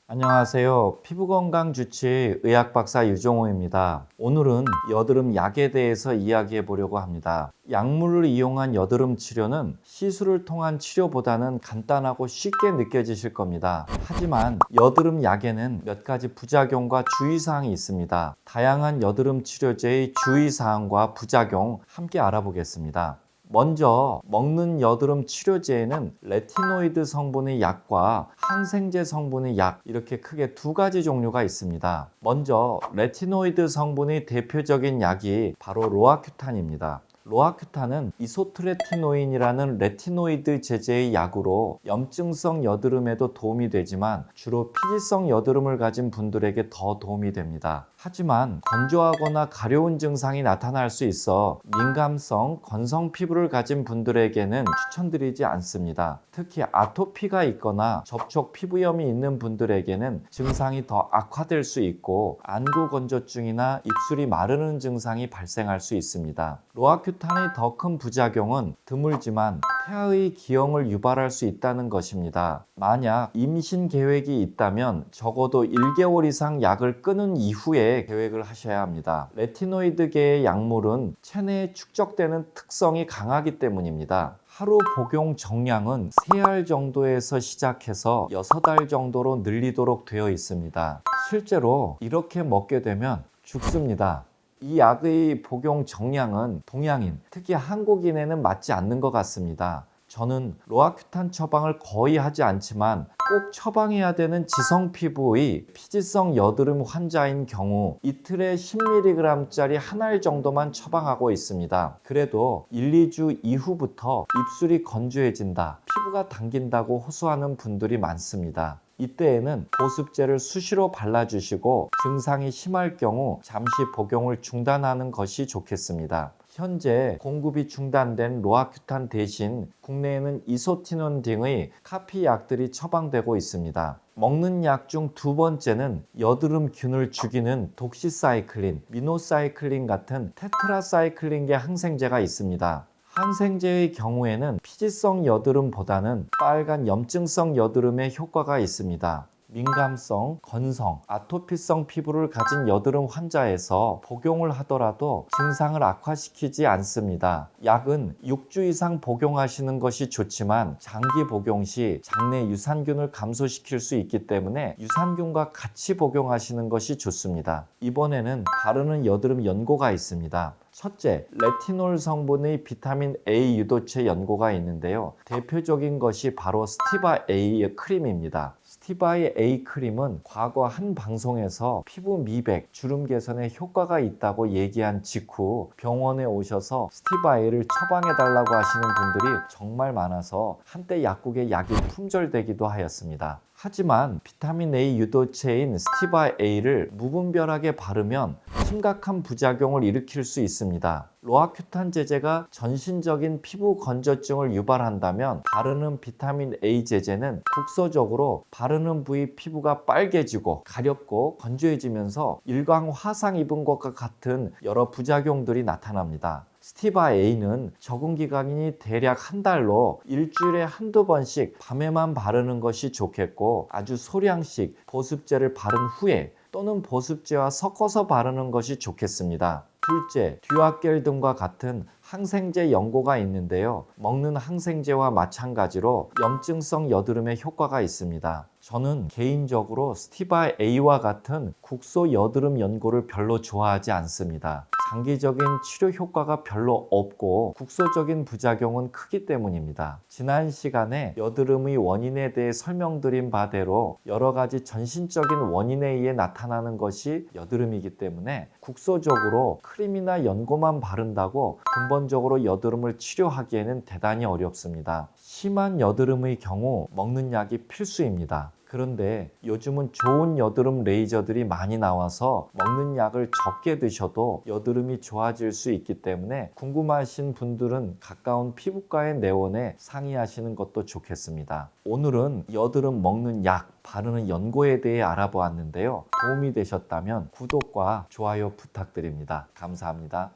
안녕하세요. 피부건강 주치 의학박사 유종호입니다. 오늘은 여드름 약에 대해서 이야기해 보려고 합니다. 약물을 이용한 여드름 치료는 시술을 통한 치료보다는 간단하고 쉽게 느껴지실 겁니다. 하지만 여드름 약에는 몇 가지 부작용과 주의사항이 있습니다. 다양한 여드름 치료제의 주의사항과 부작용 함께 알아보겠습니다. 먼저 먹는 여드름 치료제에는 레티노이드 성분의 약과 항생제 성분의 약, 이렇게 크게 두 가지 종류가 있습니다. 먼저 레티노이드 성분의 대표적인 약이 바로 로아큐탄입니다. 로아큐탄은 이소트레티노인이라는 레티노이드 제제의 약으로 염증성 여드름에도 도움이 되지만 주로 피지성 여드름을 가진 분들에게 더 도움이 됩니다. 하지만 건조하거나 가려운 증상이 나타날 수 있어 민감성, 건성 피부를 가진 분들에게는 추천드리지 않습니다. 특히 아토피가 있거나 접촉 피부염이 있는 분들에게는 증상이 더 악화될 수 있고 안구 건조증이나 입술이 마르는 증상이 발생할 수 있습니다. 로아큐탄의 더 큰 부작용은 드물지만 폐하의 기형을 유발할 수 있다는 것입니다. 만약 임신 계획이 있다면 적어도 1개월 이상 약을 끊은 이후에 계획을 하셔야 합니다. 레티노이드계의 약물은 체내에 축적되는 특성이 강하기 때문입니다. 하루 복용 정량은 3알 정도에서 시작해서 6알 정도로 늘리도록 되어 있습니다. 실제로 이렇게 먹게 되면 죽습니다. 이 약의 복용 정량은 동양인, 특히 한국인에는 맞지 않는 것 같습니다. 저는 로아큐탄 처방을 거의 하지 않지만 꼭 처방해야 되는 지성 피부의 피지성 여드름 환자인 경우 이틀에 10mg짜리 한 알 정도만 처방하고 있습니다. 그래도 1, 2주 이후부터 입술이 건조해진다, 피부가 당긴다고 호소하는 분들이 많습니다. 이때에는 보습제를 수시로 발라주시고 증상이 심할 경우 잠시 복용을 중단하는 것이 좋겠습니다. 현재 공급이 중단된 로아큐탄 대신 국내에는 이소티논 등의 카피 약들이 처방되고 있습니다. 먹는 약 중 두 번째는 여드름균을 죽이는 독시사이클린, 미노사이클린 같은 테트라사이클린계 항생제가 있습니다. 항생제의 경우에는 피지성 여드름보다는 빨간 염증성 여드름에 효과가 있습니다. 민감성, 건성, 아토피성 피부를 가진 여드름 환자에서 복용을 하더라도 증상을 악화시키지 않습니다. 약은 6주 이상 복용하시는 것이 좋지만 장기 복용 시 장내 유산균을 감소시킬 수 있기 때문에 유산균과 같이 복용하시는 것이 좋습니다. 이번에는 바르는 여드름 연고가 있습니다. 첫째, 레티놀 성분의 비타민 A 유도체 연고가 있는데요. 대표적인 것이 바로 스티바 A 크림입니다. 스티바의 A 크림은 과거 한 방송에서 피부 미백, 주름 개선에 효과가 있다고 얘기한 직후 병원에 오셔서 스티바 A를 처방해달라고 하시는 분들이 정말 많아서 한때 약국에 약이 품절되기도 하였습니다. 하지만 비타민 A 유도체인 스티바 A를 무분별하게 바르면 심각한 부작용을 일으킬 수 있습니다. 로아큐탄 제제가 전신적인 피부 건조증을 유발한다면 바르는 비타민 A 제제는 국소적으로 바르는 부위 피부가 빨개지고 가렵고 건조해지면서 일광 화상 입은 것과 같은 여러 부작용들이 나타납니다. 스티바 A는 적응 기간이 대략 한 달로 일주일에 한두 번씩 밤에만 바르는 것이 좋겠고 아주 소량씩 보습제를 바른 후에 또는 보습제와 섞어서 바르는 것이 좋겠습니다. 둘째, 듀아겔 등과 같은 항생제 연고가 있는데요. 먹는 항생제와 마찬가지로 염증성 여드름에 효과가 있습니다. 저는 개인적으로 스티바 A와 같은 국소 여드름 연고를 별로 좋아하지 않습니다. 장기적인 치료 효과가 별로 없고 국소적인 부작용은 크기 때문입니다. 지난 시간에 여드름의 원인에 대해 설명드린 바대로 여러 가지 전신적인 원인에 의해 나타나는 것이 여드름이기 때문에 국소적으로 크림이나 연고만 바른다고 근본적으로 여드름을 치료하기에는 대단히 어렵습니다. 심한 여드름의 경우 먹는 약이 필수입니다. 그런데 요즘은 좋은 여드름 레이저들이 많이 나와서 먹는 약을 적게 드셔도 여드름이 좋아질 수 있기 때문에 궁금하신 분들은 가까운 피부과에 내원해 상의하시는 것도 좋겠습니다. 오늘은 여드름 먹는 약, 바르는 연고에 대해 알아보았는데요. 도움이 되셨다면 구독과 좋아요 부탁드립니다. 감사합니다.